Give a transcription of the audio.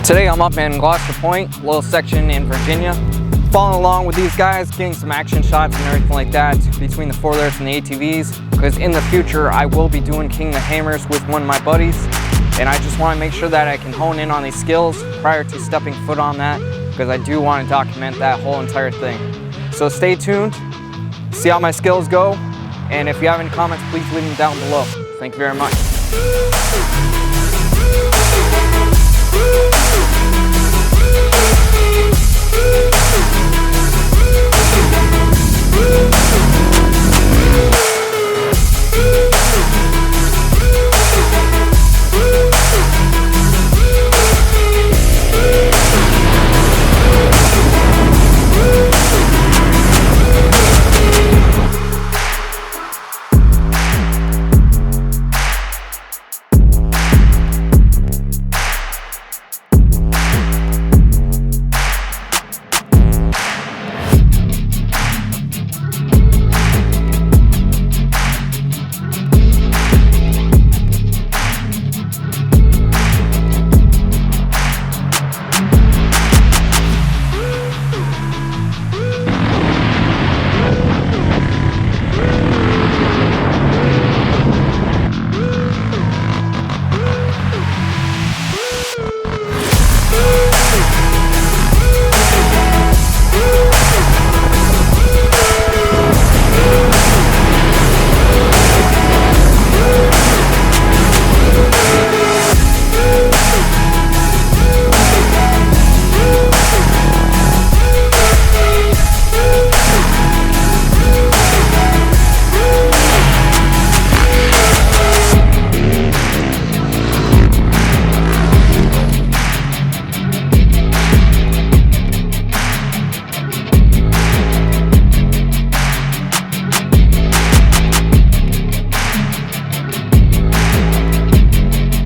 Today I'm up in Gloucester Point, a little section in Virginia. Following along with these guys, getting some action shots and everything like that between the 4-lifts and the ATVs, because in the future I will be doing King of the Hammers with one of my buddies, and I just want to make sure that I can hone in on these skills prior to stepping foot on that, because I do want to document that whole entire thing. So stay tuned, see how my skills go, and if you have any comments, please leave them down below. Thank you very much.